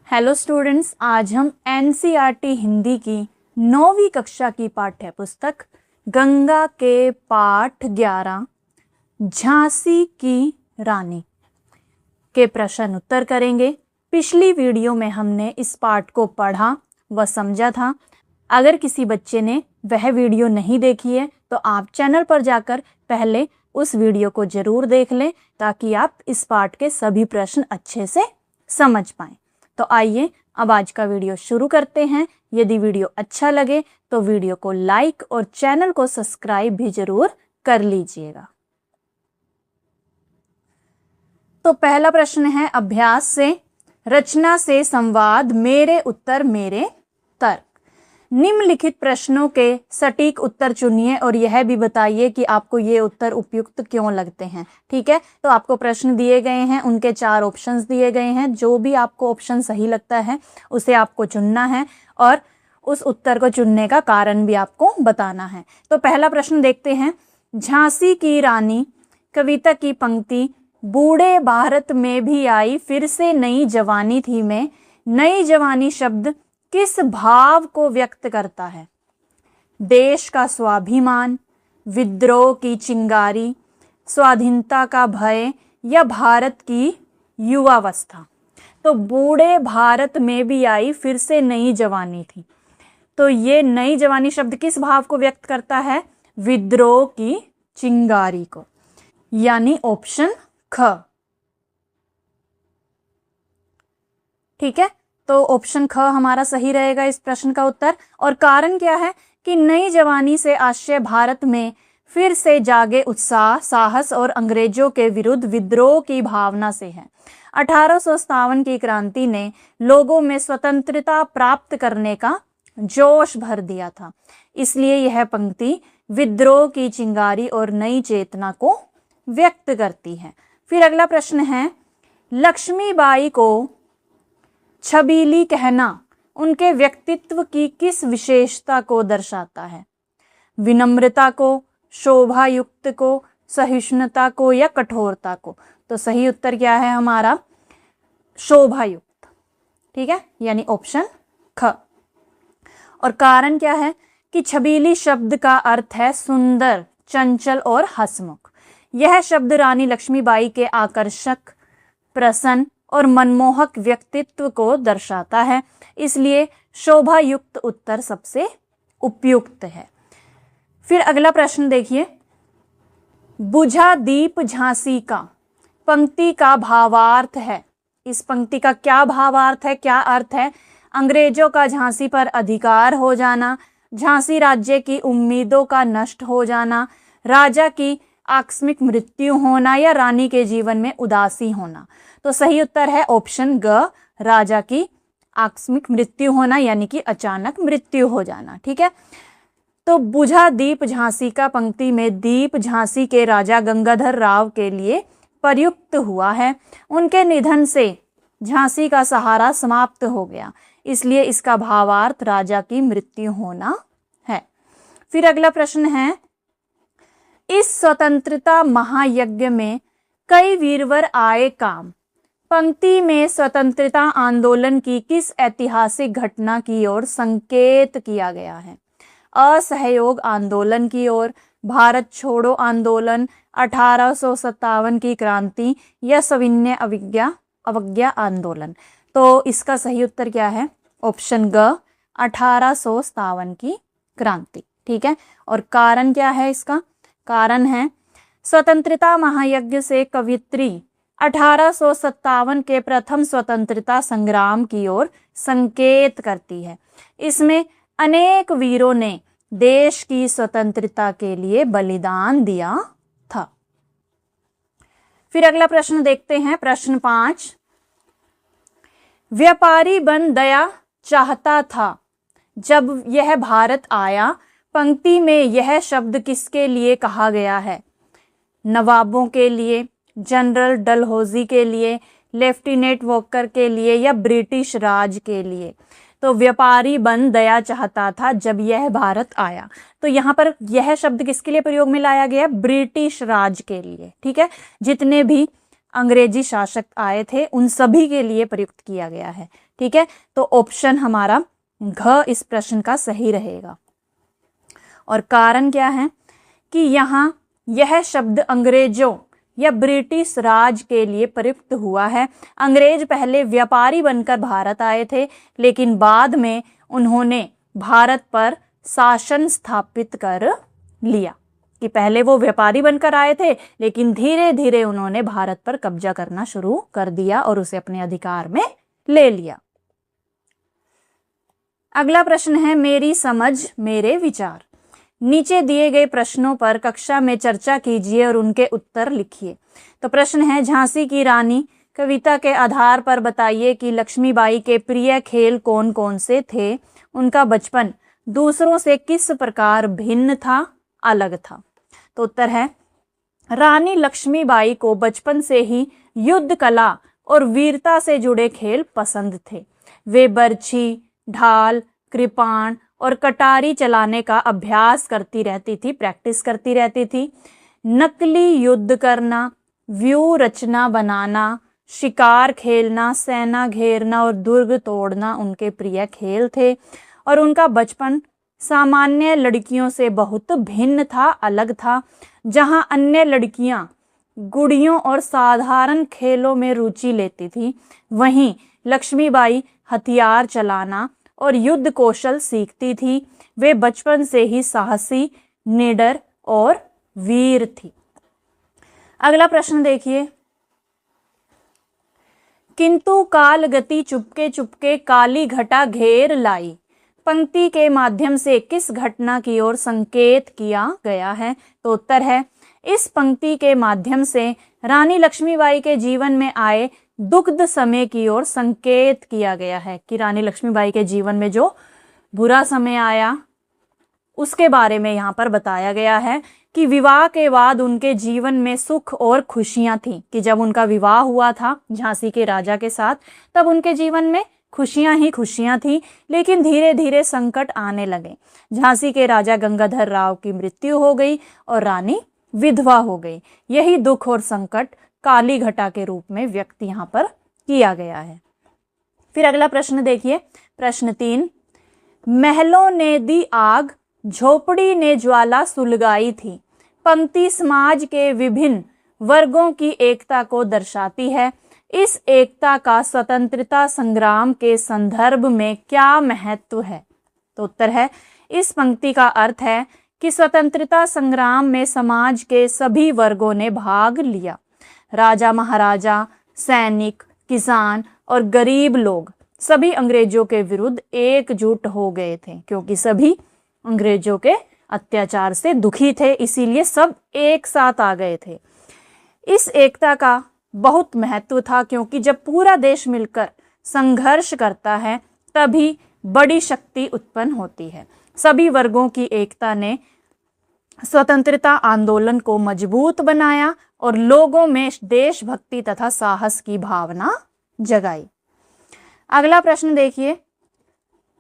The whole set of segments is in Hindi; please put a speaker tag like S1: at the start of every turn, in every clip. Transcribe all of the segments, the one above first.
S1: हेलो स्टूडेंट्स, आज हम एनसीईआरटी हिंदी की 9वीं कक्षा की पाठ्य पुस्तक गंगा के पाठ 11 झांसी की रानी के प्रश्न उत्तर करेंगे। पिछली वीडियो में हमने इस पाठ को पढ़ा व समझा था। अगर किसी बच्चे ने वह वीडियो नहीं देखी है तो आप चैनल पर जाकर पहले उस वीडियो को जरूर देख लें ताकि आप इस पाठ के सभी प्रश्न अच्छे से समझ पाएं। तो आइए अब आज का वीडियो शुरू करते हैं। यदि वीडियो अच्छा लगे तो वीडियो को लाइक और चैनल को सब्सक्राइब भी जरूर कर लीजिएगा। तो पहला प्रश्न है अभ्यास से, रचना से संवाद, मेरे उत्तर मेरे तर्क। निम्नलिखित प्रश्नों के सटीक उत्तर चुनिए और यह भी बताइए कि आपको ये उत्तर उपयुक्त क्यों लगते हैं। ठीक है, तो आपको प्रश्न दिए गए हैं, उनके 4 ऑप्शंस दिए गए हैं। जो भी आपको ऑप्शन सही लगता है उसे आपको चुनना है और उस उत्तर को चुनने का कारण भी आपको बताना है। तो पहला प्रश्न देखते हैं। झांसी की रानी कविता की पंक्ति, बूढ़े भारत में भी आई फिर से नई जवानी थी मैं, नई जवानी शब्द किस भाव को व्यक्त करता है? देश का स्वाभिमान, विद्रोह की चिंगारी, स्वाधीनता का भय या भारत की युवावस्था। तो बूढ़े भारत में भी आई फिर से नई जवानी थी, तो ये नई जवानी शब्द किस भाव को व्यक्त करता है? विद्रोह की चिंगारी को, यानी ऑप्शन ख। ठीक है, तो ऑप्शन ख हमारा सही रहेगा इस प्रश्न का उत्तर। और कारण क्या है कि नई जवानी से आशय भारत में फिर से जागे उत्साह, साहस और अंग्रेजों के विरुद्ध विद्रोह की भावना से है। 1857 की क्रांति ने लोगों में स्वतंत्रता प्राप्त करने का जोश भर दिया था, इसलिए यह पंक्ति विद्रोह की चिंगारी और नई चेतना को व्यक्त करती है। फिर अगला प्रश्न है, लक्ष्मीबाई को छबीली कहना उनके व्यक्तित्व की किस विशेषता को दर्शाता है? विनम्रता को, शोभायुक्त को, सहिष्णुता को या कठोरता को? तो सही उत्तर क्या है हमारा? शोभायुक्त। ठीक है, यानी ऑप्शन ख। और कारण क्या है कि छबीली शब्द का अर्थ है सुंदर, चंचल और हंसमुख। यह शब्द रानी लक्ष्मीबाई के आकर्षक, प्रसन्न और मनमोहक व्यक्तित्व को दर्शाता है, इसलिए शोभायुक्त उत्तर सबसे उपयुक्त है। फिर अगला प्रश्न देखिए, बुझा दीप झांसी का पंक्ति का भावार्थ है। इस पंक्ति का क्या भावार्थ है, क्या अर्थ है? अंग्रेजों का झांसी पर अधिकार हो जाना, झांसी राज्य की उम्मीदों का नष्ट हो जाना, राजा की आकस्मिक मृत्यु होना या रानी के जीवन में उदासी होना। तो सही उत्तर है ऑप्शन ग, राजा की आकस्मिक मृत्यु होना, यानी कि अचानक मृत्यु हो जाना। ठीक है, तो बुझा दीप झांसी का पंक्ति में दीप झांसी के राजा गंगाधर राव के लिए प्रयुक्त हुआ है। उनके निधन से झांसी का सहारा समाप्त हो गया, इसलिए इसका भावार्थ राजा की मृत्यु होना है। फिर अगला प्रश्न है, इस स्वतंत्रता महायज्ञ में कई वीरवर आए काम। पंक्ति में स्वतंत्रता आंदोलन की किस ऐतिहासिक घटना की ओर संकेत किया गया है? असहयोग आंदोलन की ओर, भारत छोड़ो आंदोलन, 1857 की क्रांति या सविनय अवज्ञा आंदोलन। तो इसका सही उत्तर क्या है? ऑप्शन ग, 1857 की क्रांति। ठीक है, और कारण क्या है इसका? कारण है स्वतंत्रता महायज्ञ से कवियत्री 1857 के प्रथम स्वतंत्रता संग्राम की ओर संकेत करती है। इसमें अनेक वीरों ने देश की स्वतंत्रता के लिए बलिदान दिया था। फिर अगला प्रश्न देखते हैं, प्रश्न 5। व्यापारी बन दया चाहता था जब यह भारत आया, पंक्ति में यह शब्द किसके लिए कहा गया है? नवाबों के लिए, जनरल डलहौजी के लिए, लेफ्टिनेंट वॉकर के लिए या ब्रिटिश राज के लिए? तो व्यापारी बन दया चाहता था जब यह भारत आया, तो यहाँ पर यह शब्द किसके लिए प्रयोग में लाया गया? ब्रिटिश राज के लिए। ठीक है, जितने भी अंग्रेजी शासक आए थे उन सभी के लिए प्रयुक्त किया गया है। ठीक है, तो ऑप्शन हमारा घ इस प्रश्न का सही रहेगा। और कारण क्या है कि यहाँ यह शब्द अंग्रेजों या ब्रिटिश राज के लिए प्रयुक्त हुआ है। अंग्रेज पहले व्यापारी बनकर भारत आए थे, लेकिन बाद में उन्होंने भारत पर शासन स्थापित कर लिया। कि पहले वो व्यापारी बनकर आए थे, लेकिन धीरे धीरे उन्होंने भारत पर कब्जा करना शुरू कर दिया और उसे अपने अधिकार में ले लिया। अगला प्रश्न है मेरी समझ मेरे विचार। नीचे दिए गए प्रश्नों पर कक्षा में चर्चा कीजिए और उनके उत्तर लिखिए। तो प्रश्न है झांसी की रानी कविता के आधार पर बताइए कि लक्ष्मीबाई के प्रिय खेल कौन कौन से थे। उनका बचपन दूसरों से किस प्रकार भिन्न था, अलग था। तो उत्तर है रानी लक्ष्मीबाई को बचपन से ही युद्ध कला और वीरता से जुड़े खेल पसंद थे। वे बर्छी, ढाल, कृपाण और कटारी चलाने का अभ्यास करती रहती थी, प्रैक्टिस करती रहती थी। नकली युद्ध करना, व्यूह रचना बनाना, शिकार खेलना, सेना घेरना और दुर्ग तोड़ना उनके प्रिय खेल थे। और उनका बचपन सामान्य लड़कियों से बहुत भिन्न था, अलग था। जहां अन्य लड़कियां गुड़ियों और साधारण खेलों में रुचि लेती थी, वहीं लक्ष्मीबाई हथियार चलाना और युद्ध कौशल सीखती थी। वे बचपन से ही साहसी, निडर और वीर थी। अगला प्रश्न देखिए। किंतु काल गति चुपके चुपके काली घटा घेर लाई पंक्ति के माध्यम से किस घटना की ओर संकेत किया गया है। तो उत्तर है इस पंक्ति के माध्यम से रानी लक्ष्मीबाई के जीवन में आए दुग्ध समय की ओर संकेत किया गया है। कि रानी लक्ष्मीबाई के जीवन में जो बुरा समय आया उसके बारे में यहाँ पर बताया गया है कि विवाह के बाद उनके जीवन में सुख और खुशियां थी। कि जब उनका विवाह हुआ था झांसी के राजा के साथ, तब उनके जीवन में खुशियां ही खुशियां थी, लेकिन धीरे धीरे संकट आने लगे। झांसी के राजा गंगाधर राव की मृत्यु हो गई और रानी विधवा हो गई। यही दुख और संकट काली घटा के रूप में व्यक्त यहाँ पर किया गया है। फिर अगला प्रश्न देखिए, प्रश्न 3। महलों ने दी आग, झोपड़ी ने ज्वाला सुलगाई थी। पंक्ति समाज के विभिन्न वर्गों की एकता को दर्शाती है। इस एकता का स्वतंत्रता संग्राम के संदर्भ में क्या महत्व है। तो उत्तर है इस पंक्ति का अर्थ है कि स्वतंत्रता संग्राम में समाज के सभी वर्गों ने भाग लिया। राजा महाराजा, सैनिक, किसान और गरीब लोग सभी अंग्रेजों के विरुद्ध एकजुट हो गए थे, क्योंकि सभी अंग्रेजों के अत्याचार से दुखी थे, इसीलिए सब एक साथ आ गए थे। इस एकता का बहुत महत्व था, क्योंकि जब पूरा देश मिलकर संघर्ष करता है तभी बड़ी शक्ति उत्पन्न होती है। सभी वर्गों की एकता ने स्वतंत्रता आंदोलन को मजबूत बनाया और लोगों में देशभक्ति तथा साहस की भावना जगाई। अगला प्रश्न देखिए।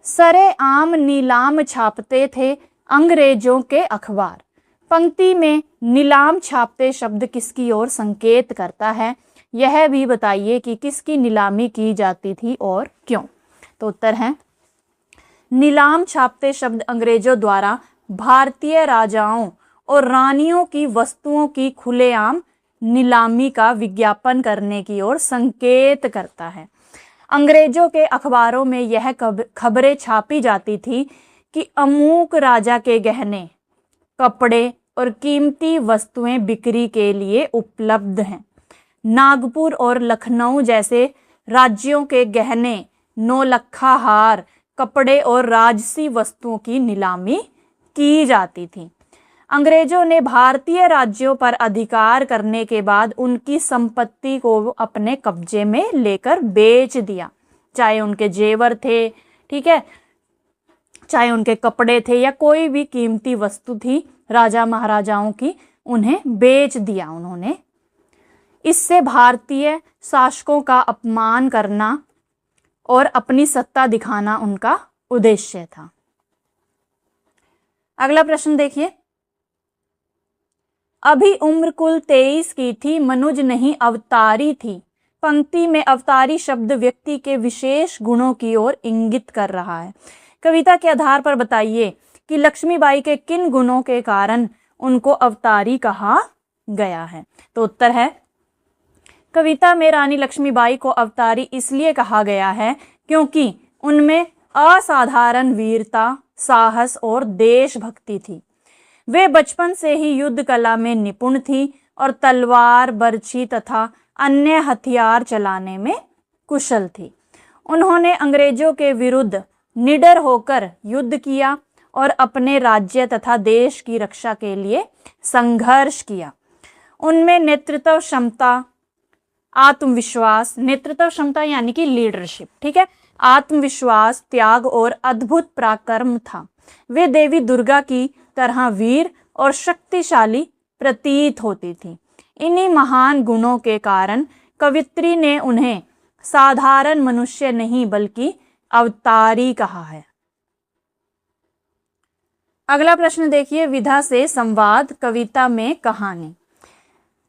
S1: सरेआम नीलाम छापते थे अंग्रेजों के अखबार। पंक्ति में नीलाम छापते शब्द किसकी ओर संकेत करता है। यह भी बताइए कि किसकी नीलामी की जाती थी और क्यों। तो उत्तर है नीलाम छापते शब्द अंग्रेजों द्वारा भारतीय राजाओं और रानियों की वस्तुओं की खुलेआम नीलामी का विज्ञापन करने की ओर संकेत करता है। अंग्रेजों के अखबारों में यह खबरें छापी जाती थी कि अमूक राजा के गहने, कपड़े और कीमती वस्तुएं बिक्री के लिए उपलब्ध हैं। नागपुर और लखनऊ जैसे राज्यों के गहने, नौलखा हार, कपड़े और राजसी वस्तुओं की नीलामी की जाती थी। अंग्रेजों ने भारतीय राज्यों पर अधिकार करने के बाद उनकी संपत्ति को अपने कब्जे में लेकर बेच दिया। चाहे उनके जेवर थे, ठीक है, चाहे उनके कपड़े थे या कोई भी कीमती वस्तु थी राजा महाराजाओं की, उन्हें बेच दिया उन्होंने। इससे भारतीय शासकों का अपमान करना और अपनी सत्ता दिखाना उनका उद्देश्य था। अगला प्रश्न देखिए। अभी उम्र कुल 23 की थी, मनुज नहीं अवतारी थी। पंक्ति में अवतारी शब्द व्यक्ति के विशेष गुणों की ओर इंगित कर रहा है। कविता के आधार पर बताइए कि लक्ष्मीबाई के किन गुणों के कारण उनको अवतारी कहा गया है। तो उत्तर है, कविता में रानी लक्ष्मीबाई को अवतारी इसलिए कहा गया है क्योंकि उनमें असाधारण वीरता, साहस और देशभक्ति थी। वे बचपन से ही युद्ध कला में निपुण थी और तलवार, बर्छी तथा अन्य हथियार चलाने में कुशल थी। उन्होंने अंग्रेजों के विरुद्ध निडर होकर युद्ध किया और अपने राज्य तथा देश की रक्षा के लिए संघर्ष किया। उनमें नेतृत्व क्षमता, आत्मविश्वास, नेतृत्व क्षमता यानी कि लीडरशिप, ठीक है, आत्मविश्वास, त्याग और अद्भुत पराक्रम था। वे देवी दुर्गा की तरह वीर और शक्तिशाली प्रतीत होती थी। इन्हीं महान गुणों के कारण कवित्री ने उन्हें साधारण मनुष्य नहीं बल्कि अवतारी कहा है। अगला प्रश्न देखिए, विधा से संवाद, कविता में कहानी।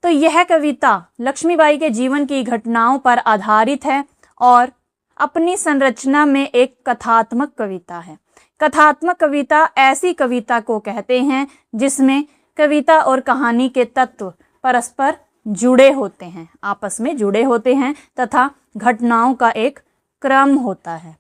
S1: तो यह कविता लक्ष्मीबाई के जीवन की घटनाओं पर आधारित है और अपनी संरचना में एक कथात्मक कविता है। कथात्मक कविता ऐसी कविता को कहते हैं जिसमें कविता और कहानी के तत्व परस्पर जुड़े होते हैं, आपस में जुड़े होते हैं तथा घटनाओं का एक क्रम होता है।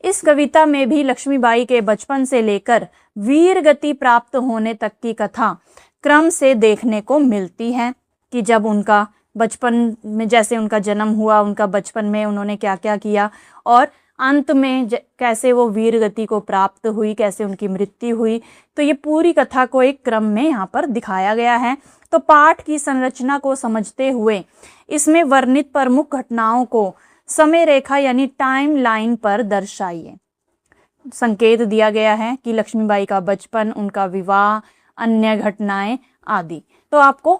S1: इस कविता में भी लक्ष्मीबाई के बचपन से लेकर वीर गति प्राप्त होने तक की कथा क्रम से देखने को मिलती है कि जब उनका बचपन में, जैसे उनका जन्म हुआ, उनका बचपन में उन्होंने क्या क्या किया और अंत में कैसे वो वीर गति को प्राप्त हुई, कैसे उनकी मृत्यु हुई। तो ये पूरी कथा को एक क्रम में यहाँ पर दिखाया गया है। तो पाठ की संरचना को समझते हुए इसमें वर्णित प्रमुख घटनाओं को समय रेखा यानी टाइम लाइन पर दर्शाइए। संकेत दिया गया है कि लक्ष्मीबाई का बचपन, उनका विवाह, अन्य घटनाएं आदि। तो आपको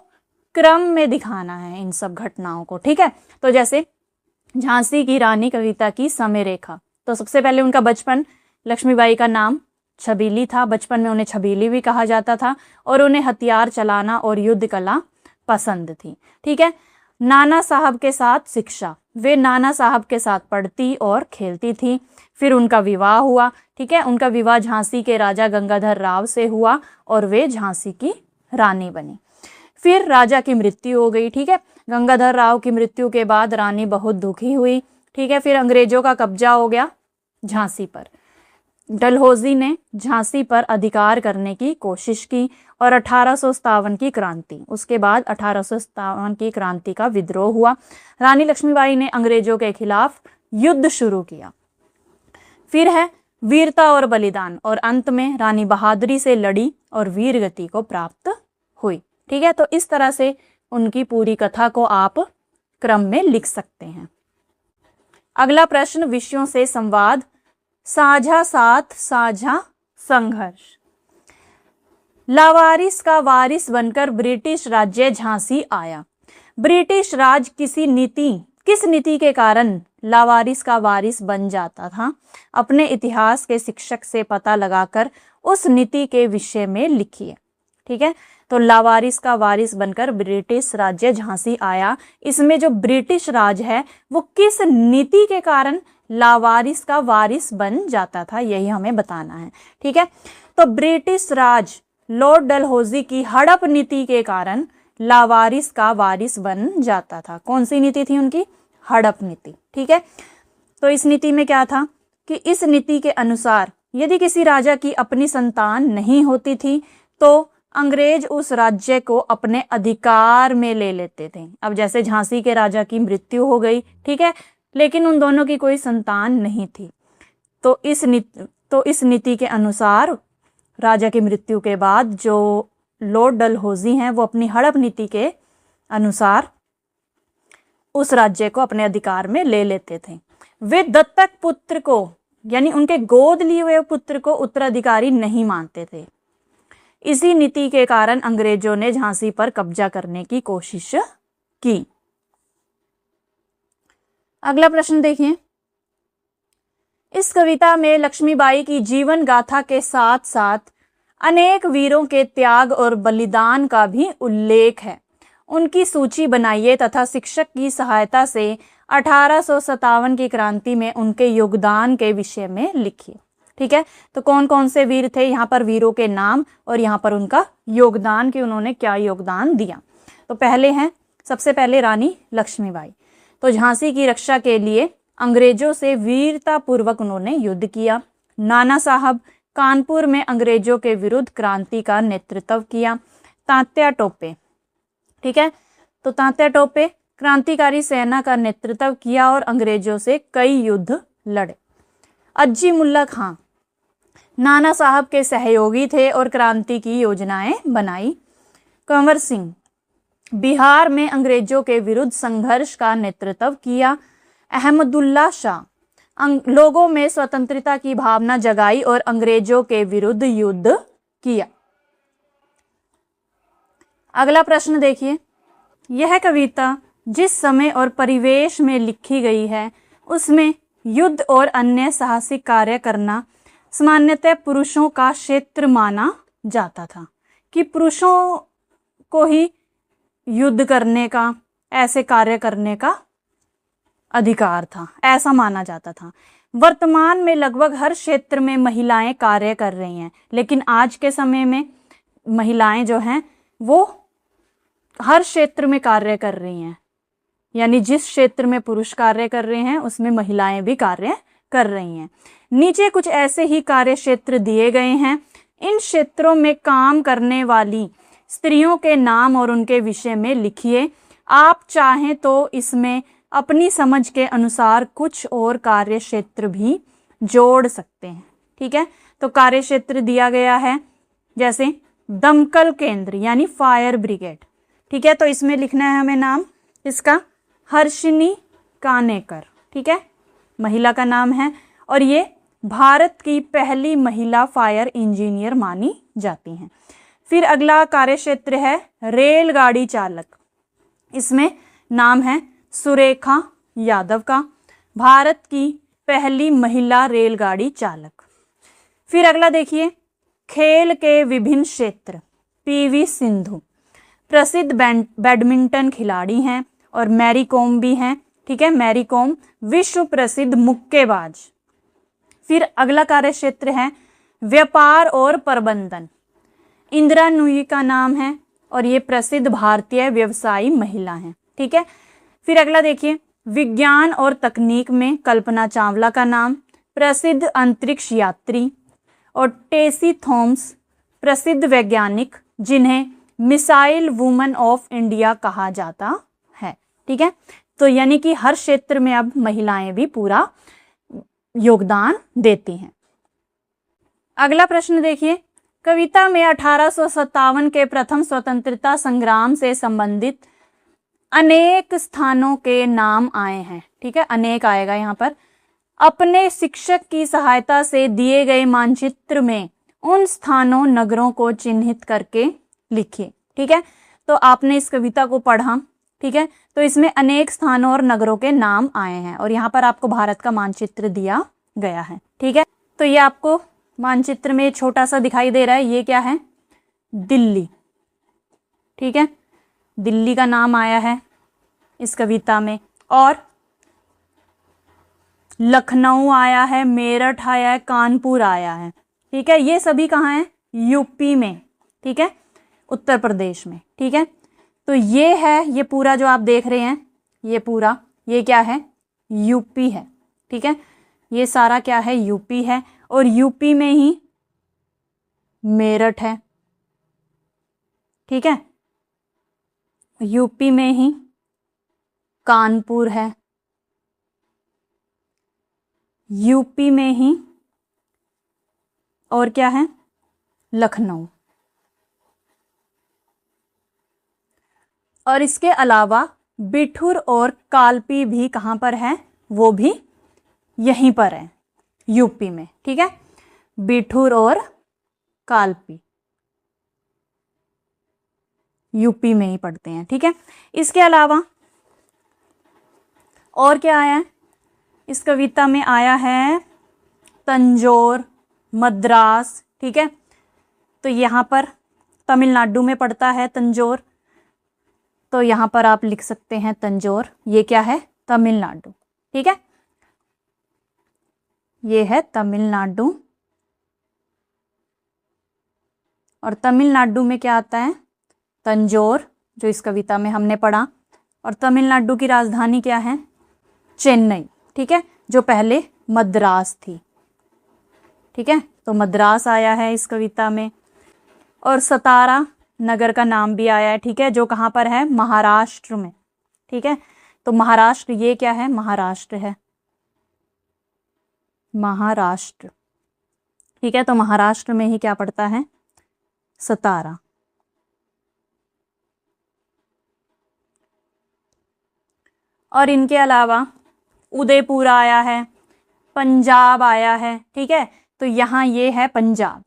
S1: क्रम में दिखाना है इन सब घटनाओं को, ठीक है। तो जैसे झांसी की रानी कविता की समय रेखा, तो सबसे पहले उनका बचपन, लक्ष्मीबाई का नाम छबीली था, बचपन में उन्हें छबीली भी कहा जाता था और उन्हें हथियार चलाना और युद्ध कला पसंद थी, ठीक है। नाना साहब के साथ शिक्षा, वे नाना साहब के साथ पढ़ती और खेलती थी। फिर उनका विवाह हुआ, ठीक है, उनका विवाह झांसी के राजा गंगाधर राव से हुआ और वे झांसी की रानी बनी। फिर राजा की मृत्यु हो गई, ठीक है, गंगाधर राव की मृत्यु के बाद रानी बहुत दुखी हुई, ठीक है। फिर अंग्रेजों का कब्जा हो गया झांसी पर। डलहौजी ने झांसी पर अधिकार करने की कोशिश की और 1857 की क्रांति, उसके बाद 1857 की क्रांति का विद्रोह हुआ। रानी लक्ष्मीबाई ने अंग्रेजों के खिलाफ युद्ध शुरू किया। फिर है वीरता और बलिदान, और अंत में रानी बहादुरी से लड़ी और वीर गति को प्राप्त हुई, ठीक है। तो इस तरह से उनकी पूरी कथा को आप क्रम में लिख सकते हैं। अगला प्रश्न, विषयों से संवाद, साझा साथ, साझा संघर्ष। लावारिस का वारिस बनकर ब्रिटिश राज्य झांसी आया। ब्रिटिश राज किस नीति के कारण लावारिस का वारिस बन जाता था, अपने इतिहास के शिक्षक से पता लगाकर उस नीति के विषय में लिखिए, ठीक है। तो लावारिस का वारिस बनकर ब्रिटिश राज्य झांसी आया, इसमें जो ब्रिटिश राज है वो किस नीति के कारण लावारिस का वारिस बन जाता था, यही हमें बताना है, ठीक है। तो ब्रिटिश राज लॉर्ड डलहौजी की हड़प नीति के कारण लावारिस का वारिस बन जाता था। कौन सी नीति थी उनकी? हड़प नीति, ठीक है। तो इस नीति में क्या था कि इस नीति के अनुसार यदि किसी राजा की अपनी संतान नहीं होती थी तो अंग्रेज उस राज्य को अपने अधिकार में ले लेते थे। अब जैसे झांसी के राजा की मृत्यु हो गई, ठीक है, लेकिन उन दोनों की कोई संतान नहीं थी, तो इस नीति के अनुसार राजा की मृत्यु के बाद जो लॉर्ड डलहौजी हैं वो अपनी हड़प नीति के अनुसार उस राज्य को अपने अधिकार में ले लेते थे। वे दत्तक पुत्र को, यानी उनके गोद लिए हुए पुत्र को उत्तराधिकारी नहीं मानते थे। इसी नीति के कारण अंग्रेजों ने झांसी पर कब्जा करने की कोशिश की। अगला प्रश्न देखिए, इस कविता में लक्ष्मीबाई की जीवन गाथा के साथ साथ अनेक वीरों के त्याग और बलिदान का भी उल्लेख है। उनकी सूची बनाइए तथा शिक्षक की सहायता से 1857 की क्रांति में उनके योगदान के विषय में लिखिए। ठीक है, तो कौन कौन से वीर थे, यहाँ पर वीरों के नाम और यहाँ पर उनका योगदान कि उन्होंने क्या योगदान दिया। तो पहले हैं, सबसे पहले रानी लक्ष्मीबाई। तो झांसी की रक्षा के लिए अंग्रेजों से वीरतापूर्वक उन्होंने युद्ध किया। नाना साहब, कानपुर में अंग्रेजों के विरुद्ध क्रांति का नेतृत्व किया। तात्या टोपे, ठीक है, तो तात्या टोपे क्रांतिकारी सेना का नेतृत्व किया और अंग्रेजों से कई युद्ध लड़े। अज्जी मुल्ला खां नाना साहब के सहयोगी थे और क्रांति की योजनाएं बनाई। कंवर सिंह बिहार में अंग्रेजों के विरुद्ध संघर्ष का नेतृत्व किया। अहमदुल्ला शाह लोगों में स्वतंत्रता की भावना जगाई और अंग्रेजों के विरुद्ध युद्ध किया। अगला प्रश्न देखिए, यह कविता जिस समय और परिवेश में लिखी गई है उसमें युद्ध और अन्य साहसिक कार्य करना सामान्यतः पुरुषों का क्षेत्र माना जाता था, कि पुरुषों को ही युद्ध करने का, ऐसे कार्य करने का अधिकार था, ऐसा माना जाता था। वर्तमान में लगभग हर क्षेत्र में महिलाएं कार्य कर रही हैं, लेकिन आज के समय में महिलाएं जो हैं वो हर क्षेत्र में कार्य कर रही हैं, यानी जिस क्षेत्र में पुरुष कार्य कर रहे हैं उसमें महिलाएं भी कार्य कर रही हैं। नीचे कुछ ऐसे ही कार्य क्षेत्र दिए गए हैं। इन क्षेत्रों में काम करने वाली स्त्रियों के नाम और उनके विषय में लिखिए। आप चाहें तो इसमें अपनी समझ के अनुसार कुछ और कार्य क्षेत्र भी जोड़ सकते हैं। ठीक है, तो कार्य क्षेत्र दिया गया है जैसे दमकल केंद्र यानी फायर ब्रिगेड। ठीक है, तो इसमें लिखना है हमें नाम इसका हर्षिनी कानेकर। ठीक है, महिला का नाम है और ये भारत की पहली महिला फायर इंजीनियर मानी जाती हैं। फिर अगला कार्य क्षेत्र है रेलगाड़ी चालक। इसमें नाम है सुरेखा यादव का, भारत की पहली महिला रेलगाड़ी चालक। फिर अगला देखिए, खेल के विभिन्न क्षेत्र। पीवी सिंधु प्रसिद्ध बैडमिंटन खिलाड़ी हैं और मैरी कॉम भी हैं। ठीक है, मैरी कॉम विश्व प्रसिद्ध मुक्केबाज। फिर अगला कार्य क्षेत्र है व्यापार और प्रबंधन। इंदिरा नूई का नाम है और ये प्रसिद्ध भारतीय व्यवसायी महिला हैं। ठीक है, फिर अगला देखिए, विज्ञान और तकनीक में कल्पना चावला का नाम, प्रसिद्ध अंतरिक्ष यात्री। और टेसी थॉम्स प्रसिद्ध वैज्ञानिक जिन्हें मिसाइल वुमन ऑफ इंडिया कहा जाता है। ठीक है, तो यानी कि हर क्षेत्र में अब महिलाएं भी पूरा योगदान देती हैं। अगला प्रश्न देखिए, कविता में 1857 के प्रथम स्वतंत्रता संग्राम से संबंधित अनेक स्थानों के नाम आए हैं। ठीक है, अनेक आएगा यहाँ पर। अपने शिक्षक की सहायता से दिए गए मानचित्र में उन स्थानों नगरों को चिन्हित करके लिखिए। ठीक है, तो आपने इस कविता को पढ़ा। ठीक है, तो इसमें अनेक स्थानों और नगरों के नाम आए हैं और यहाँ पर आपको भारत का मानचित्र दिया गया है। ठीक है, तो ये आपको मानचित्र में छोटा सा दिखाई दे रहा है, ये क्या है, दिल्ली। ठीक है, दिल्ली का नाम आया है इस कविता में, और लखनऊ आया है, मेरठ आया है, कानपुर आया है। ठीक है, ये सभी कहाँ हैं, यूपी में। ठीक है, उत्तर प्रदेश में। ठीक है, तो ये है, ये पूरा जो आप देख रहे हैं ये पूरा, ये क्या है, यूपी है। ठीक है, ये सारा क्या है, यूपी है और यूपी में ही मेरठ है। ठीक है, यूपी में ही कानपुर है, यूपी में ही और क्या है, लखनऊ। और इसके अलावा बिठूर और कालपी भी कहाँ पर है, वो भी यहीं पर है, यूपी में। ठीक है, बिठूर और कालपी यूपी में ही पढ़ते हैं। ठीक है, इसके अलावा और क्या आया है, इस कविता में आया है तंजौर, मद्रास। ठीक है, तो यहाँ पर तमिलनाडु में पड़ता है तंजौर, तो यहाँ पर आप लिख सकते हैं तंजौर। ये क्या है? तमिलनाडु। ठीक है, ये है तमिलनाडु। और तमिलनाडु में क्या आता है? तंजौर, जो इस कविता में हमने पढ़ा। और तमिलनाडु की राजधानी क्या है? चेन्नई। ठीक है, जो पहले मद्रास थी। ठीक है, तो मद्रास आया है इस कविता में। और सतारा नगर का नाम भी आया है। ठीक है, जो कहाँ पर है? महाराष्ट्र में। ठीक है, तो महाराष्ट्र, ये क्या है? महाराष्ट्र है, महाराष्ट्र। ठीक है, तो महाराष्ट्र में ही क्या पड़ता है? सतारा। और इनके अलावा उदयपुर आया है, पंजाब आया है। ठीक है, तो यहां ये है पंजाब।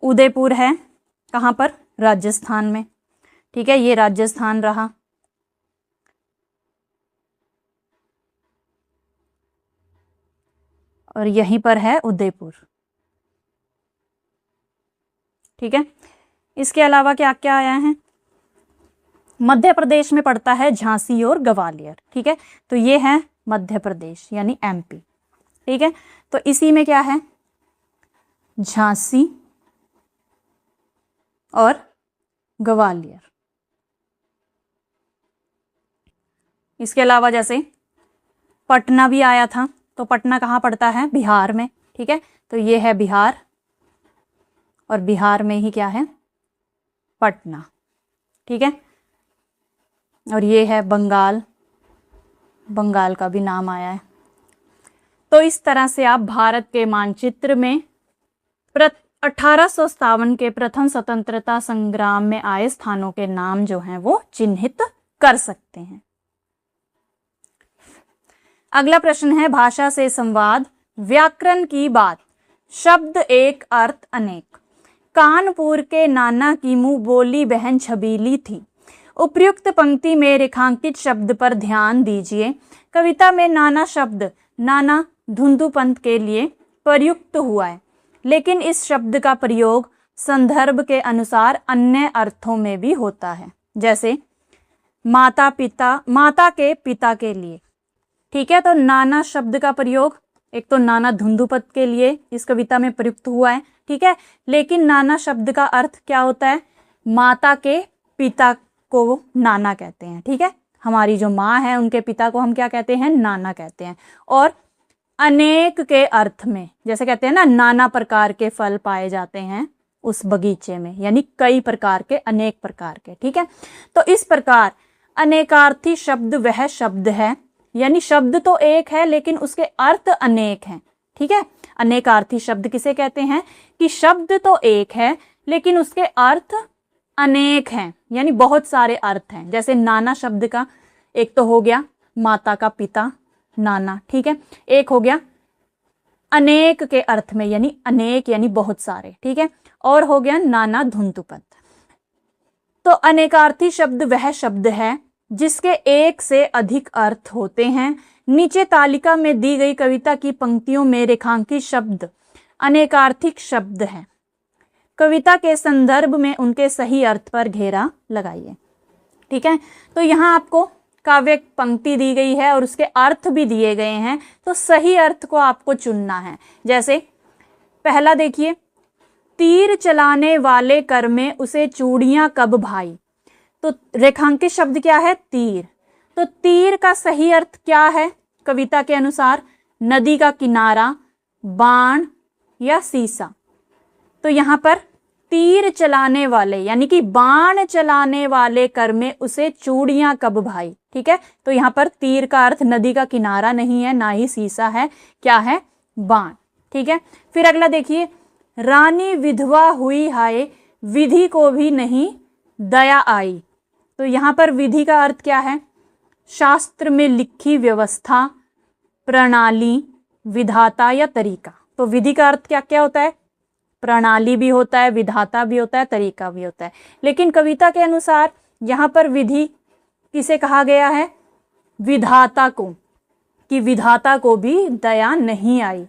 S1: उदयपुर है कहां पर? राजस्थान में। ठीक है, ये राजस्थान रहा। और यहीं पर है उदयपुर। ठीक है, इसके अलावा क्या क्या आया है? मध्य प्रदेश में पड़ता है झांसी और ग्वालियर। ठीक है, तो ये है मध्य प्रदेश यानी एमपी। ठीक है, तो इसी में क्या है? झांसी और ग्वालियर। इसके अलावा जैसे पटना भी आया था, तो पटना कहाँ पड़ता है? बिहार में। ठीक है, तो ये है बिहार, और बिहार में ही क्या है? पटना। ठीक है, और ये है बंगाल, बंगाल का भी नाम आया है। तो इस तरह से आप भारत के मानचित्र में 1857 के प्रथम स्वतंत्रता संग्राम में आए स्थानों के नाम जो हैं वो चिन्हित कर सकते हैं। अगला प्रश्न है भाषा से संवाद, व्याकरण की बात, शब्द एक अर्थ अनेक। कानपुर के नाना की मुंह बोली बहन छबीली थी। उपर्युक्त पंक्ति में रेखांकित शब्द पर ध्यान दीजिए। कविता में नाना शब्द नाना धुंधुपंत के लिए प्रयुक्त हुआ है, लेकिन इस शब्द का प्रयोग संदर्भ के अनुसार अन्य अर्थों में भी होता है, जैसे माता पिता, माता के पिता के लिए। ठीक है, तो नाना शब्द का प्रयोग एक तो नाना धुंधुपंत के लिए इस कविता में प्रयुक्त हुआ है। ठीक है, लेकिन नाना शब्द का अर्थ क्या होता है? माता के पिता को नाना कहते हैं। ठीक है, हमारी जो माँ है उनके पिता को हम क्या कहते हैं? नाना कहते हैं। और अनेक के अर्थ में, जैसे कहते हैं ना, नाना प्रकार के फल पाए जाते हैं उस बगीचे में, यानी कई प्रकार के, अनेक प्रकार के। ठीक है, तो इस प्रकार अनेकार्थी शब्द वह शब्द है, यानी शब्द तो एक है लेकिन उसके अर्थ अनेक हैं। ठीक है, अनेकार्थी शब्द किसे कहते हैं? कि शब्द तो एक है लेकिन उसके अर्थ अनेक हैं, यानी बहुत सारे अर्थ हैं। जैसे नाना शब्द का एक तो हो गया माता का पिता, नाना। ठीक है, एक हो गया अनेक के अर्थ में, यानी अनेक यानी बहुत सारे। ठीक है, और हो गया नाना धुंधुपंत। तो अनेकार्थी शब्द वह शब्द है जिसके एक से अधिक अर्थ होते हैं। नीचे तालिका में दी गई कविता की पंक्तियों में रेखांकित शब्द अनेकार्थिक शब्द हैं। कविता के संदर्भ में उनके सही अर्थ पर घेरा लगाइए। ठीक है, तो यहाँ आपको काव्य पंक्ति दी गई है और उसके अर्थ भी दिए गए हैं, तो सही अर्थ को आपको चुनना है। जैसे पहला देखिए, तीर चलाने वाले कर में उसे चूड़ियां कब भाई। तो रेखांकित शब्द क्या है? तीर। तो तीर का सही अर्थ क्या है कविता के अनुसार? नदी का किनारा, बाण या सीसा। तो यहाँ पर तीर चलाने वाले यानी कि बाण चलाने वाले कर में उसे चूड़ियां कब भाई। ठीक है, तो यहाँ पर तीर का अर्थ नदी का किनारा नहीं है, ना ही सीसा है, क्या है? बाण। ठीक है, फिर अगला देखिए, रानी विधवा हुई हाय, विधि को भी नहीं दया आई। तो यहाँ पर विधि का अर्थ क्या है? शास्त्र में लिखी व्यवस्था, प्रणाली, विधाता या तरीका। तो विधि का अर्थ क्या क्या होता है? प्रणाली भी होता है, विधाता भी होता है, तरीका भी होता है। लेकिन कविता के अनुसार यहाँ पर विधि किसे कहा गया है? विधाता को, कि विधाता को भी दया नहीं आई।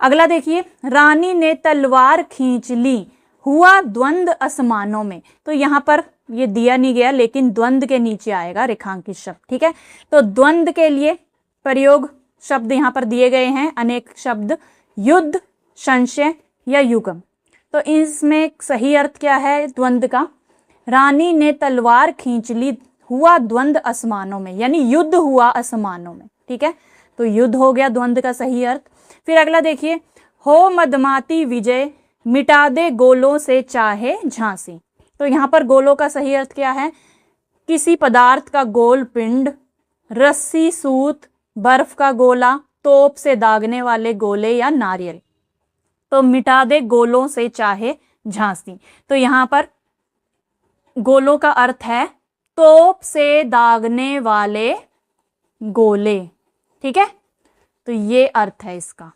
S1: अगला देखिए, रानी ने तलवार खींच ली, हुआ द्वंद आसमानों में। तो यहाँ पर ये दिया नहीं गया, लेकिन द्वंद के नीचे आएगा रेखांकित शब्द। ठीक है, तो द्वंद के लिए प्रयोग शब्द यहाँ पर दिए गए हैं, अनेक शब्द, युद्ध, संशय या युगम। तो इसमें सही अर्थ क्या है द्वंद का? रानी ने तलवार खींच ली, हुआ द्वंद आसमानों में, यानी युद्ध हुआ आसमानों में। ठीक है, तो युद्ध हो गया द्वंद का सही अर्थ। फिर अगला देखिए, हो मदमाती विजय, मिटा दे गोलों से चाहे झांसी। तो यहाँ पर गोलों का सही अर्थ क्या है? किसी पदार्थ का गोल पिंड, रस्सी, सूत, बर्फ का गोला, तोप से दागने वाले गोले या नारियल। तो मिटा दे गोलों से चाहे झांसी, तो यहाँ पर गोलों का अर्थ है तोप से दागने वाले गोले। ठीक है, तो ये अर्थ है इसका।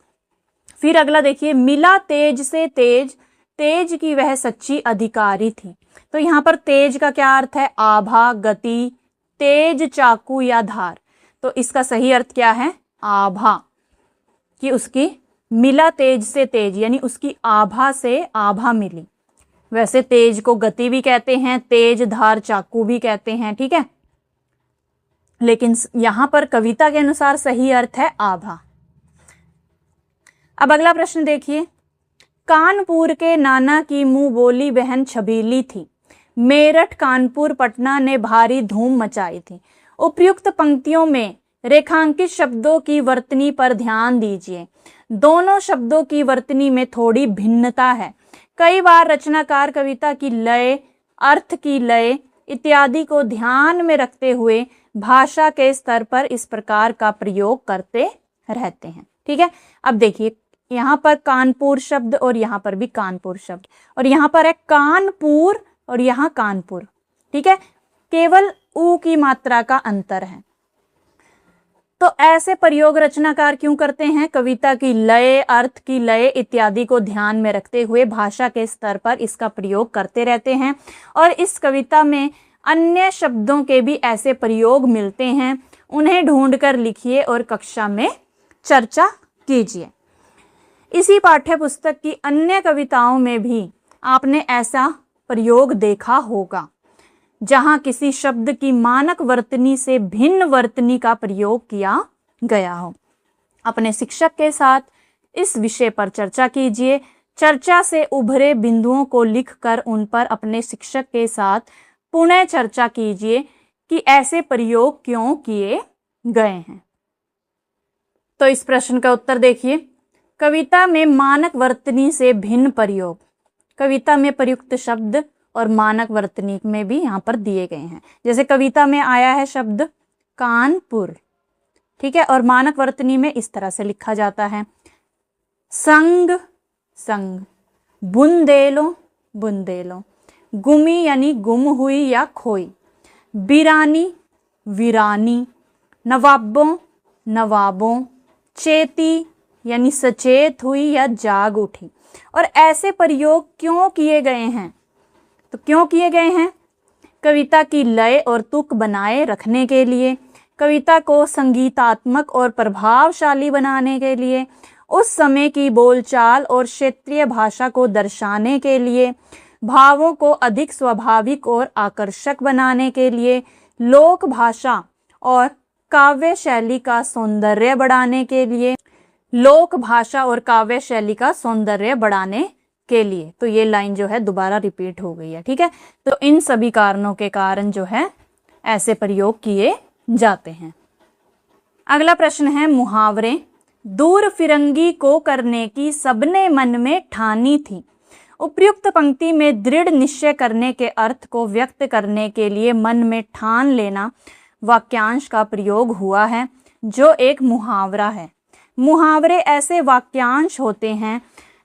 S1: फिर अगला देखिए, मिला तेज से तेज, तेज की वह सच्ची अधिकारी थी। तो यहाँ पर तेज का क्या अर्थ है? आभा, गति, तेज चाकू या धार। तो इसका सही अर्थ क्या है? आभा, कि उसकी मिला तेज से तेज, यानी उसकी आभा से आभा मिली। वैसे तेज को गति भी कहते हैं, तेज धार चाकू भी कहते हैं। ठीक है, लेकिन यहां पर कविता के अनुसार सही अर्थ है आभा। अब अगला प्रश्न देखिए, कानपुर के नाना की मुंह बोली बहन छबीली थी, मेरठ, कानपुर, पटना ने भारी धूम मचाई थी। उपयुक्त पंक्तियों में रेखांकित शब्दों की वर्तनी पर ध्यान दीजिए। दोनों शब्दों की वर्तनी में थोड़ी भिन्नता है। कई बार रचनाकार कविता की लय, अर्थ की लय इत्यादि को ध्यान में रखते हुए भाषा के स्तर पर इस प्रकार का प्रयोग करते रहते हैं। ठीक है, अब देखिए यहाँ पर कानपुर शब्द और यहाँ पर भी कानपुर शब्द, और यहाँ पर है कानपुर और यहाँ कानपुर। ठीक है, केवल ऊ की मात्रा का अंतर है। तो ऐसे प्रयोग रचनाकार क्यों करते हैं? कविता की लय, अर्थ की लय इत्यादि को ध्यान में रखते हुए भाषा के स्तर पर इसका प्रयोग करते रहते हैं। और इस कविता में अन्य शब्दों के भी ऐसे प्रयोग मिलते हैं, उन्हें ढूंढकर लिखिए और कक्षा में चर्चा कीजिए। इसी पाठ्य पुस्तक की अन्य कविताओं में भी आपने ऐसा प्रयोग देखा होगा, जहां किसी शब्द की मानक वर्तनी से भिन्न वर्तनी का प्रयोग किया गया हो। अपने शिक्षक के साथ इस विषय पर चर्चा कीजिए। चर्चा से उभरे बिंदुओं को लिखकर उन पर अपने शिक्षक के साथ पुनः चर्चा कीजिए कि ऐसे प्रयोग क्यों किए गए हैं। तो इस प्रश्न का उत्तर देखिए, कविता में मानक वर्तनी से भिन्न प्रयोग, कविता में प्रयुक्त शब्द और मानक वर्तनी में भी यहाँ पर दिए गए हैं। जैसे कविता में आया है शब्द कानपुर, ठीक है, और मानक वर्तनी में इस तरह से लिखा जाता है संग संग, बुंदेलो बुंदेलो, गुमी यानी गुम हुई या खोई, बिरानी वीरानी, नवाबों नवाबों, चेती यानी सचेत हुई या जाग उठी। और ऐसे प्रयोग क्यों किए गए हैं? तो क्यों किए गए हैं? कविता की लय और तुक बनाए रखने के लिए, कविता को संगीतात्मक और प्रभावशाली बनाने के लिए, उस समय की बोलचाल और क्षेत्रीय भाषा को दर्शाने के लिए, भावों को अधिक स्वाभाविक और आकर्षक बनाने के लिए, लोक भाषा और काव्य शैली का सौंदर्य बढ़ाने के लिए, लोक भाषा और काव्य शैली का सौंदर्य बढ़ाने के लिए। तो ये लाइन जो है दोबारा रिपीट हो गई है। ठीक है, तो इन सभी कारणों के कारण जो है ऐसे प्रयोग किए जाते हैं। अगला प्रश्न है मुहावरे। दूर फिरंगी को करने की सबने मन में ठानी थी। उपयुक्त पंक्ति में दृढ़ निश्चय करने के अर्थ को व्यक्त करने के लिए मन में ठान लेना वाक्यांश का प्रयोग हुआ है, जो एक मुहावरा है। मुहावरे ऐसे वाक्यांश होते हैं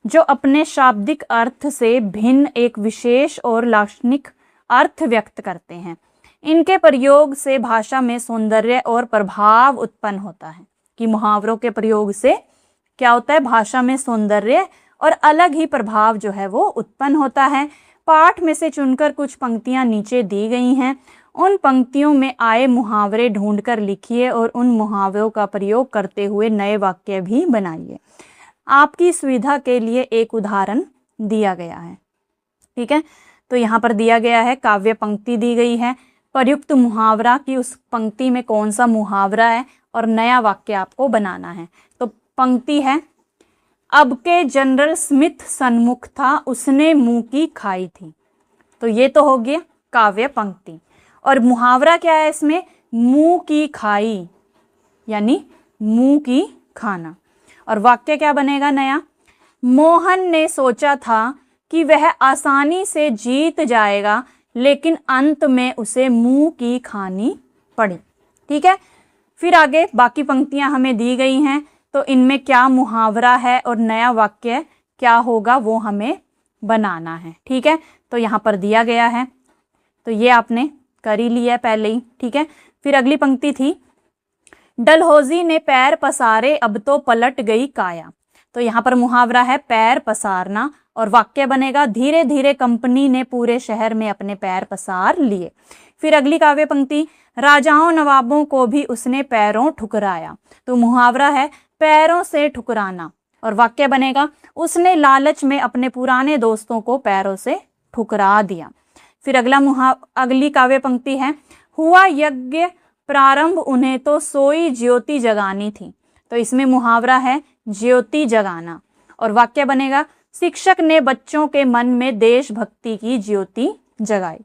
S1: जो अपने शाब्दिक अर्थ से भिन्न एक विशेष और लाक्षणिक अर्थ व्यक्त करते हैं। इनके प्रयोग से भाषा में सौंदर्य और प्रभाव उत्पन्न होता है। कि मुहावरों के प्रयोग से क्या होता है? भाषा में सौंदर्य और अलग ही प्रभाव जो है वो उत्पन्न होता है। पाठ में से चुनकर कुछ पंक्तियां नीचे दी गई हैं। उन पंक्तियों में आए मुहावरे ढूंढकर लिखिए और उन मुहावरों का प्रयोग करते हुए नए वाक्य भी बनाइए। आपकी सुविधा के लिए एक उदाहरण दिया गया है। ठीक है, तो यहाँ पर दिया गया है, काव्य पंक्ति दी गई है, प्रयुक्त मुहावरा की उस पंक्ति में कौन सा मुहावरा है और नया वाक्य आपको बनाना है। तो पंक्ति है, अब के जनरल स्मिथ सन्मुख था, उसने मुंह की खाई थी। तो ये तो हो गया काव्य पंक्ति। और मुहावरा क्या है इसमें, मुंह की खाई यानी मुंह की खाना। और वाक्य क्या बनेगा नया, मोहन ने सोचा था कि वह आसानी से जीत जाएगा, लेकिन अंत में उसे मुंह की खानी पड़ी। ठीक है, फिर आगे बाकी पंक्तियां हमें दी गई हैं, तो इनमें क्या मुहावरा है और नया वाक्य क्या होगा वो हमें बनाना है। ठीक है, तो यहाँ पर दिया गया है, तो ये आपने कर ही लिया पहले ही। ठीक है, फिर अगली पंक्ति थी, डलहौजी ने पैर पसारे, अब तो पलट गई काया। तो यहाँ पर मुहावरा है पैर पसारना, और वाक्य बनेगा, धीरे धीरे कंपनी ने पूरे शहर में अपने पैर पसार लिए। फिर अगली काव्य पंक्ति, राजाओं नवाबों को भी उसने पैरों ठुकराया। तो मुहावरा है पैरों से ठुकराना, और वाक्य बनेगा, उसने लालच में अपने पुराने दोस्तों को पैरों से ठुकरा दिया। फिर अगली काव्य पंक्ति है, हुआ यज्ञ प्रारंभ उन्हें तो सोई ज्योति जगानी थी। तो इसमें मुहावरा है ज्योति जगाना, और वाक्य बनेगा, शिक्षक ने बच्चों के मन में देशभक्ति की ज्योति जगाई।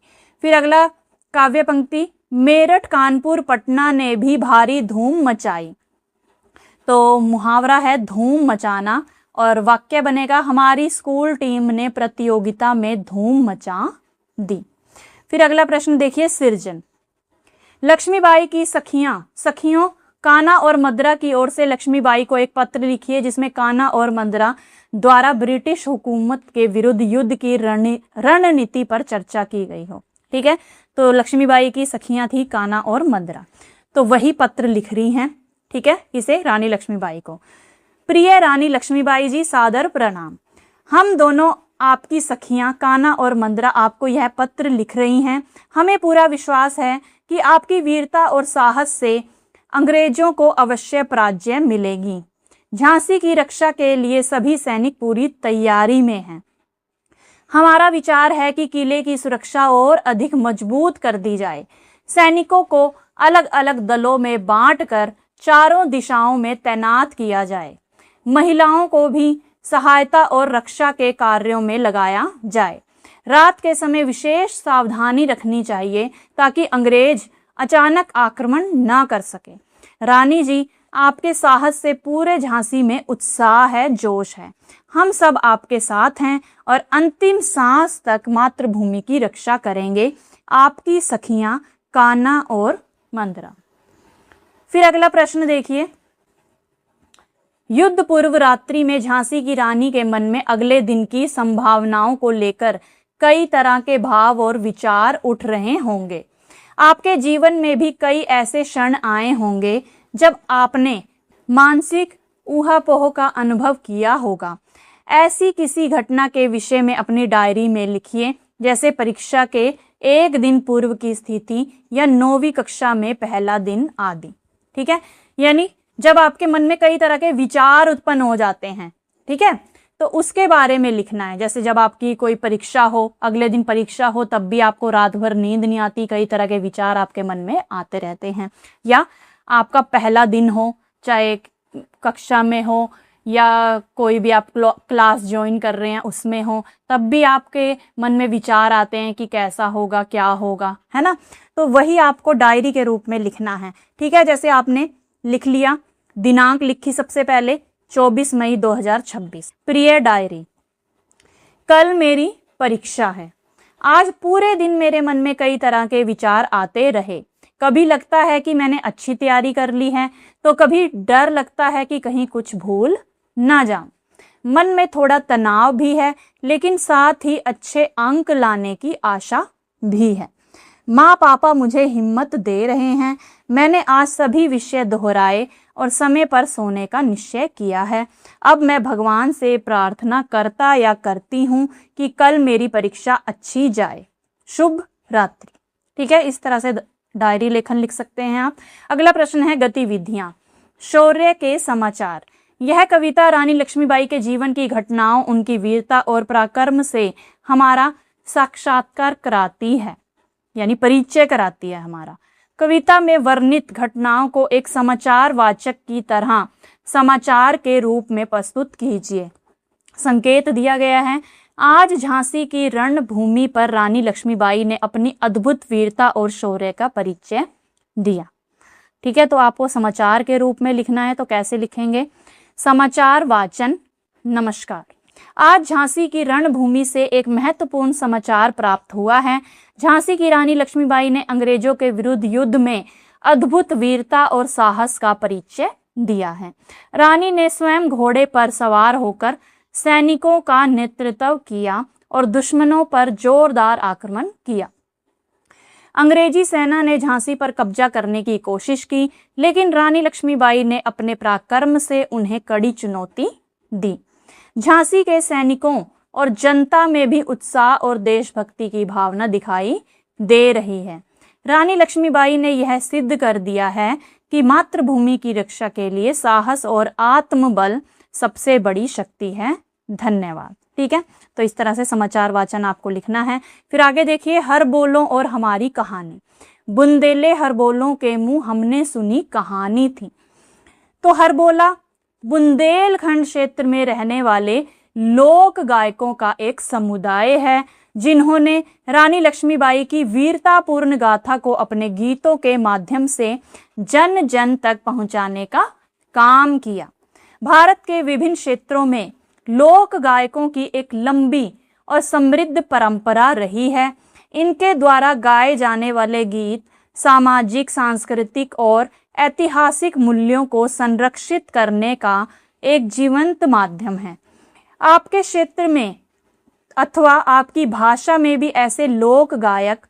S1: फिर अगला काव्य पंक्ति, मेरठ कानपुर पटना ने भी भारी धूम मचाई। तो मुहावरा है धूम मचाना, और वाक्य बनेगा, हमारी स्कूल टीम ने प्रतियोगिता में धूम मचा दी। फिर अगला प्रश्न देखिए, सृजन। लक्ष्मीबाई की सखियों कान्हा और मद्रा की ओर से लक्ष्मीबाई को एक पत्र लिखिए, जिसमें कान्हा और मद्रा द्वारा ब्रिटिश हुकूमत के विरुद्ध युद्ध की रणनीति पर चर्चा की गई हो। ठीक है, तो लक्ष्मीबाई की सखियां थी कान्हा और मद्रा, तो वही पत्र लिख रही हैं। ठीक है, इसे रानी लक्ष्मीबाई को। प्रिय रानी लक्ष्मीबाई जी, सादर प्रणाम। हम दोनों आपकी सखियां कान्हा और मद्रा आपको यह पत्र लिख रही हैं। हमें पूरा विश्वास है कि आपकी वीरता और साहस से अंग्रेजों को अवश्य पराजय मिलेगी। झांसी की रक्षा के लिए सभी सैनिक पूरी तैयारी में हैं। हमारा विचार है कि किले की सुरक्षा और अधिक मजबूत कर दी जाए। सैनिकों को अलग अलग दलों में बांटकर चारों दिशाओं में तैनात किया जाए। महिलाओं को भी सहायता और रक्षा के कार्यों में लगाया जाए। रात के समय विशेष सावधानी रखनी चाहिए ताकि अंग्रेज अचानक आक्रमण ना कर सके। रानी जी, आपके साहस से पूरे झांसी में उत्साह है, जोश है। हम सब आपके साथ हैं और अंतिम सांस तक मातृभूमि की रक्षा करेंगे। आपकी सखियां कान्हा और मद्रा। फिर अगला प्रश्न देखिए, युद्ध पूर्व रात्रि में झांसी की रानी के मन में अगले दिन की संभावनाओं को लेकर कई तरह के भाव और विचार उठ रहे होंगे। आपके जीवन में भी कई ऐसे क्षण आए होंगे जब आपने मानसिक ऊहापोह का अनुभव किया होगा। ऐसी किसी घटना के विषय में अपनी डायरी में लिखिए, जैसे परीक्षा के एक दिन पूर्व की स्थिति या 9वीं कक्षा में पहला दिन आदि। ठीक है, यानी जब आपके मन में कई तरह के विचार उत्पन्न हो जाते हैं, ठीक है, तो उसके बारे में लिखना है। जैसे जब आपकी कोई परीक्षा हो, अगले दिन परीक्षा हो, तब भी आपको रात भर नींद नहीं आती, कई तरह के विचार आपके मन में आते रहते हैं। या आपका पहला दिन हो, चाहे कक्षा में हो या कोई भी आप क्लास ज्वाइन कर रहे हैं उसमें हो, तब भी आपके मन में विचार आते हैं कि कैसा होगा, क्या होगा, है ना। तो वही आपको डायरी के रूप में लिखना है। ठीक है, जैसे आपने लिख लिया, दिनांक लिखी सबसे पहले 24 मई 2026। प्रिय डायरी, कल मेरी परीक्षा है। आज पूरे दिन मेरे मन में कई तरह के विचार आते रहे। कभी लगता है कि मैंने अच्छी तैयारी कर ली है, तो कभी डर लगता है कि कहीं कुछ भूल ना जाऊं। मन में थोड़ा तनाव भी है, लेकिन साथ ही अच्छे अंक लाने की आशा भी है। माँ पापा मुझे हिम्मत दे रहे हैं। मैंने आज सभी विषय दोहराए और समय पर सोने का निश्चय किया है। अब मैं भगवान से प्रार्थना करता या करती हूँ कि कल मेरी परीक्षा अच्छी जाए। शुभ रात्रि। ठीक है, इस तरह से डायरी लेखन लिख सकते हैं आप। अगला प्रश्न है गतिविधियां। शौर्य के समाचार। यह कविता रानी लक्ष्मीबाई के जीवन की घटनाओं, उनकी वीरता और पराक्रम से हमारा साक्षात्कार कराती है, यानी परिचय कराती है हमारा। कविता में वर्णित घटनाओं को एक समाचार वाचक की तरह समाचार के रूप में प्रस्तुत कीजिए। संकेत दिया गया है, आज झांसी की रणभूमि पर रानी लक्ष्मीबाई ने अपनी अद्भुत वीरता और शौर्य का परिचय दिया। ठीक है, तो आपको समाचार के रूप में लिखना है, तो कैसे लिखेंगे? समाचार वाचन। नमस्कार, आज झांसी की रणभूमि से एक महत्वपूर्ण समाचार प्राप्त हुआ है। झांसी की रानी लक्ष्मीबाई ने अंग्रेजों के विरुद्ध युद्ध में अद्भुत वीरता और साहस का परिचय दिया है। रानी ने स्वयं घोड़े पर सवार होकर सैनिकों का नेतृत्व किया और दुश्मनों पर जोरदार आक्रमण किया। अंग्रेजी सेना ने झांसी पर कब्जा करने की कोशिश की, लेकिन रानी लक्ष्मीबाई ने अपने पराक्रम से उन्हें कड़ी चुनौती दी। झांसी के सैनिकों और जनता में भी उत्साह और देशभक्ति की भावना दिखाई दे रही है। रानी लक्ष्मीबाई ने यह सिद्ध कर दिया है कि मातृभूमि की रक्षा के लिए साहस और आत्मबल सबसे बड़ी शक्ति है। धन्यवाद। ठीक है, तो इस तरह से समाचार वाचन आपको लिखना है। फिर आगे देखिए, हरबोलों और हमारी कहानी। बुंदेले हरबोलों के मुंह हमने सुनी कहानी थी। तो हरबोला बुंदेलखंड क्षेत्र में रहने वाले लोक गायकों का एक समुदाय है, जिन्होंने रानी लक्ष्मीबाई की वीरतापूर्ण गाथा को अपने गीतों के माध्यम से जन जन तक पहुंचाने का काम किया। भारत के विभिन्न क्षेत्रों में लोक गायकों की एक लंबी और समृद्ध परंपरा रही है। इनके द्वारा गाए जाने वाले गीत सामाजिक, सांस्कृतिक और ऐतिहासिक मूल्यों को संरक्षित करने का एक जीवंत माध्यम है। आपके क्षेत्र में अथवा आपकी भाषा में भी ऐसे लोक गायक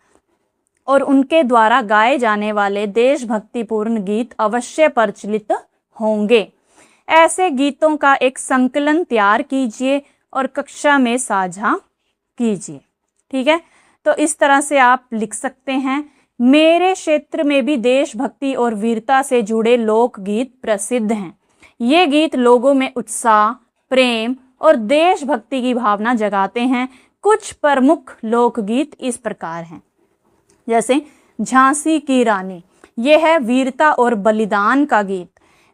S1: और उनके द्वारा गाए जाने वाले देशभक्तिपूर्ण गीत अवश्य प्रचलित होंगे। ऐसे गीतों का एक संकलन तैयार कीजिए और कक्षा में साझा कीजिए। ठीक है, तो इस तरह से आप लिख सकते हैं, मेरे क्षेत्र में भी देशभक्ति और वीरता से जुड़े लोकगीत प्रसिद्ध हैं। ये गीत लोगों में उत्साह, प्रेम और देशभक्ति की भावना जगाते हैं। कुछ प्रमुख लोकगीत इस प्रकार हैं, जैसे झांसी की रानी, यह है वीरता और बलिदान का गीत।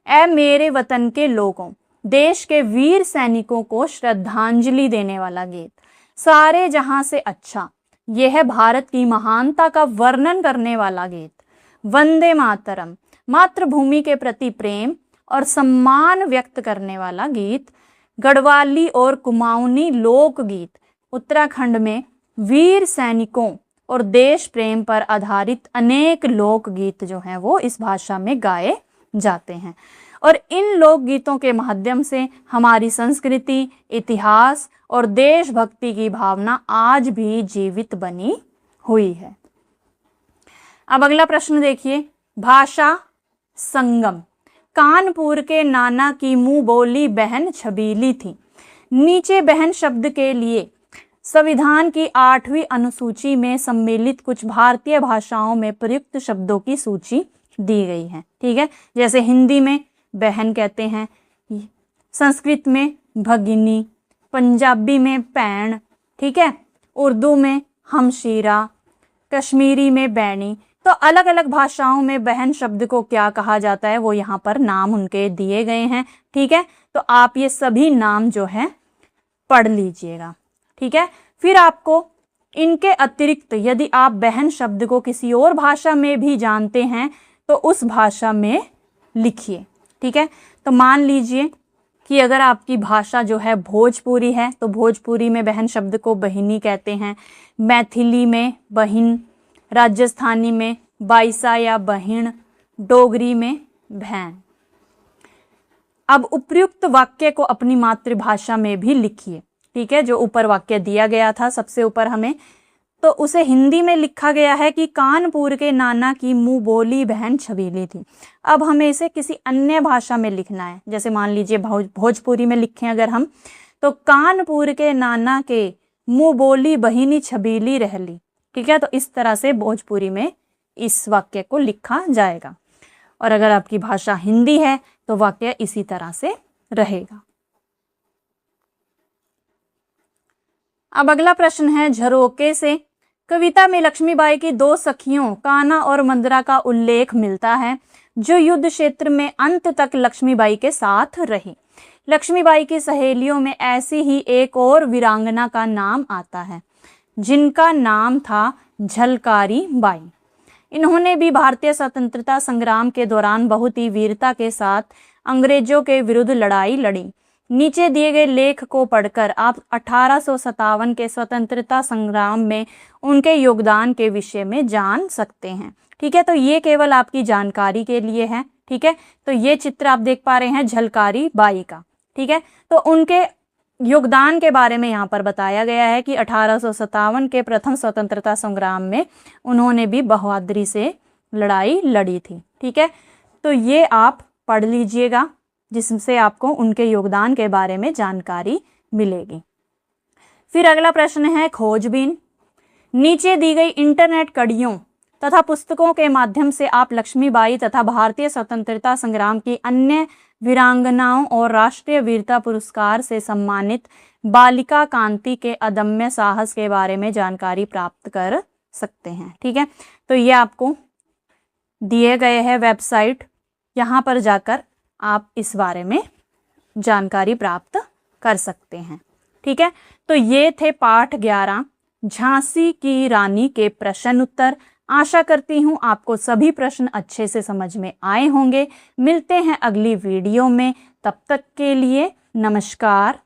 S1: ऐ मेरे वतन के लोगों, देश के वीर सैनिकों को श्रद्धांजलि देने वाला गीत। सारे जहां से अच्छा, यह है भारत की महानता का वर्णन करने वाला गीत। वंदे मातरम, मातृभूमि के प्रति प्रेम और सम्मान व्यक्त करने वाला गीत। गढ़वाली और कुमाऊनी लोकगीत, उत्तराखंड में वीर सैनिकों और देश प्रेम पर आधारित अनेक लोकगीत जो हैं वो इस भाषा में गाए जाते हैं। और इन लोकगीतों के माध्यम से हमारी संस्कृति, इतिहास और देशभक्ति की भावना आज भी जीवित बनी हुई है। अब अगला प्रश्न देखिए, भाषा संगम। कानपुर के नाना की मुंह बोली बहन छबीली थी। नीचे बहन शब्द के लिए संविधान की 8वीं अनुसूची में सम्मिलित कुछ भारतीय भाषाओं में प्रयुक्त शब्दों की सूची दी गई है। ठीक है, जैसे हिंदी में बहन कहते हैं, संस्कृत में भगिनी, पंजाबी में पैण, ठीक है, उर्दू में हमशीरा, कश्मीरी में बैणी। तो अलग अलग भाषाओं में बहन शब्द को क्या कहा जाता है वो यहाँ पर नाम उनके दिए गए हैं। ठीक है, तो आप ये सभी नाम जो है पढ़ लीजिएगा। ठीक है, फिर आपको इनके अतिरिक्त यदि आप बहन शब्द को किसी और भाषा में भी जानते हैं तो उस भाषा में लिखिए। ठीक है, तो मान लीजिए कि अगर आपकी भाषा जो है भोजपुरी है तो भोजपुरी में बहन शब्द को बहिनी कहते हैं, मैथिली में बहिन, राजस्थानी में बाइसा या बहिण, डोगरी में बहन। अब उपयुक्त वाक्य को अपनी मातृभाषा में भी लिखिए। ठीक है, जो ऊपर वाक्य दिया गया था सबसे ऊपर हमें, तो उसे हिंदी में लिखा गया है कि कानपुर के नाना की मुंह बोली बहन छबीली थी। अब हमें इसे किसी अन्य भाषा में लिखना है, जैसे मान लीजिए भोजपुरी में लिखें अगर हम, तो कानपुर के नाना के मुंह बोली बहिनी छबीली रहली। ठीक है, तो इस तरह से भोजपुरी में इस वाक्य को लिखा जाएगा। और अगर आपकी भाषा हिंदी है तो वाक्य इसी तरह से रहेगा। अब अगला प्रश्न है, झरोके से कविता में लक्ष्मीबाई की दो सखियों कान्हा और मंदरा का उल्लेख मिलता है जो युद्ध क्षेत्र में अंत तक लक्ष्मीबाई के साथ रही। लक्ष्मीबाई की सहेलियों में ऐसी ही एक और वीरांगना का नाम आता है जिनका नाम था झलकारी बाई। इन्होंने भी भारतीय स्वतंत्रता संग्राम के दौरान बहुत ही वीरता के साथ अंग्रेजों के विरुद्ध लड़ाई लड़ी। नीचे दिए गए लेख को पढ़कर आप 1857 के स्वतंत्रता संग्राम में उनके योगदान के विषय में जान सकते हैं। ठीक है, तो ये केवल आपकी जानकारी के लिए है। ठीक है, तो ये चित्र आप देख पा रहे हैं झलकारी बाई का। ठीक है, तो उनके योगदान के बारे में यहाँ पर बताया गया है कि 1857 के प्रथम स्वतंत्रता संग्राम में उन्होंने भी बहादुरी से लड़ाई लड़ी थी। ठीक है, तो ये आप पढ़ लीजिएगा जिससे आपको उनके योगदान के बारे में जानकारी मिलेगी। फिर अगला प्रश्न है, खोजबीन। नीचे दी गई इंटरनेट कड़ियों तथा पुस्तकों के माध्यम से आप लक्ष्मीबाई तथा भारतीय स्वतंत्रता संग्राम की अन्य वीरांगनाओं और राष्ट्रीय वीरता पुरस्कार से सम्मानित बालिका कांति के अदम्य साहस के बारे में जानकारी प्राप्त कर सकते हैं। ठीक है, तो ये आपको दिए गए हैं वेबसाइट, यहाँ पर जाकर आप इस बारे में जानकारी प्राप्त कर सकते हैं। ठीक है, तो ये थे पाठ 11 झांसी की रानी के प्रश्न उत्तर। आशा करती हूँ आपको सभी प्रश्न अच्छे से समझ में आए होंगे। मिलते हैं अगली वीडियो में, तब तक के लिए नमस्कार।